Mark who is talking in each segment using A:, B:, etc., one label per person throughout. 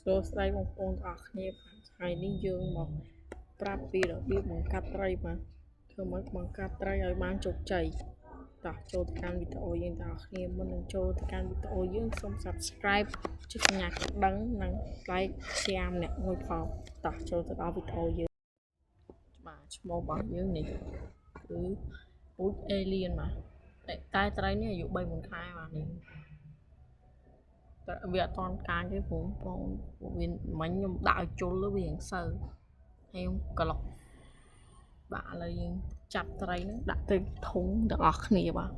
A: សួស្តីបងប្អូនទាំងអស់គ្នាបាទថ្ងៃនេះយើងមកប្រាប់ពីរបៀបបង្កាត់ត្រីបាទធ្វើម៉េចបង្កាត់ត្រីឲ្យបានជោគជ័យតោះចូលទៅកាន់វីដេអូយើងទាំងអស់គ្នាមុននឹងចូលទៅកាន់វីដេអូយើងសូម Subscribe ចុចសញ្ញាកណ្ដឹងនិង Like Share ម្នាក់មួយផងតោះចូលទៅដល់វីដេអូយើងបាទឈ្មោះរបស់យើងនេះគឺពូជ Alien បាទតែត្រីនេះអាយុ3-4 ខែបាទនេះវាអត់តន់កាញទេព្រោះបងវាមិញខ្ញុំដាក់ឲ្យជុលទៅវារៀងសើហើយខ្ញុំក្លុកបាទឥឡូវយើងចាប់ត្រីហ្នឹងដាក់ទៅធុងទាំងអស់គ្នាបាទ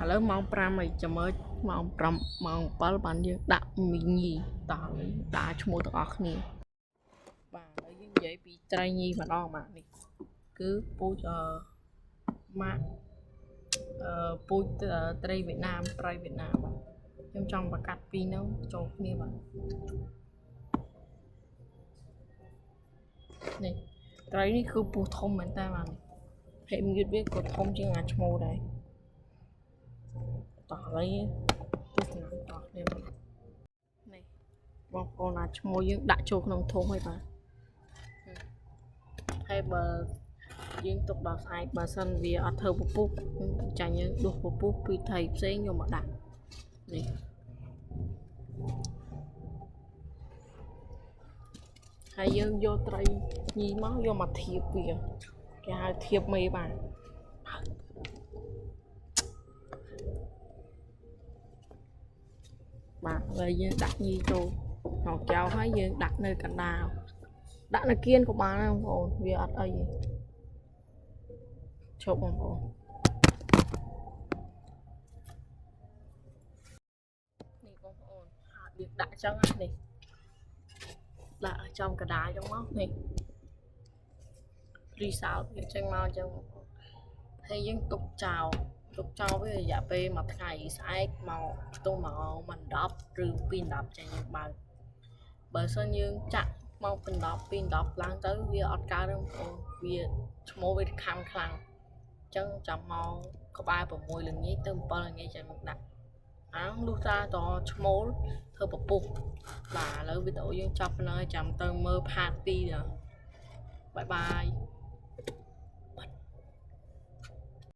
A: ឥឡូវម៉ោង5ហើយចាំមើលម៉ោង5ម៉ោង7បានយើងដាក់មីញីតោះដាក់ឈ្មោះទាំងអស់គ្នាបាទឥឡូវយើងនិយាយពីត្រីញីម្ដងបាទនេះគឺពូជម៉ាក់ពូជត្រីវៀតណាមត្រីវៀតណាមបាទខ្ញុំចង់បង្កាត់ពីរហ្នឹងចូលគ្នាបាទនេះត្រីនេះគឺពស់ធំមែនតើបាទហេមយឺតវាក៏ធំជាងអាឈ្មោះដែរតោះឥឡូវទស្សនាតោះគ្នាបាទនេះបងប្អូនអាឈ្មោះយើងដាក់ចូលក្នុងធុងហើយបាទហើយបើយើងទុកដល់ស្អែកបើសិនវាអត់ធ្វើពពុះចាញ់យើងដួសពពុះពីត្រីផ្សេងយកមកដាក់នេះហើយយើងយកត្រីញីមកយកមកធៀបវាគេហៅធៀបមេបាទបាទហើយយើងដាក់ញីចូលក្នុងកែវហើយយើងដាក់នៅកណ្ដាលដាក់នៅគៀនក៏បានដែរបងប្អូនវាអត់អីទេជប់បងប្អូននេះបងប្អូនហើយយើងដាក់ចឹងនេះដាក់ឲ្យចំកណ្ដាលចឹងមកនេះរីសោតវាចេញមកចឹងហើយយើងទុកចោលវារយៈពេល1ថ្ងៃស្អែកមកខ្ទង់ម៉ោង10ឬ2:10ចាយើងបើសិនយើងចាក់មក2:10ឡើងទៅវាអត់កើតទេបងប្អូនវាឈ្មោះវាខាំខ្លាំងអញ្ចឹងចាំមកក្បែរ6ល្ងាចទៅ7ល្ងាចចាំមកដាក់លុះតាតឈ្មោលធ្វើពពុះបាទឥឡូវវីដេអូយើងចប់ប៉ុណ្ណឹងហើយចាំទៅមើលផាត2បាយបាយ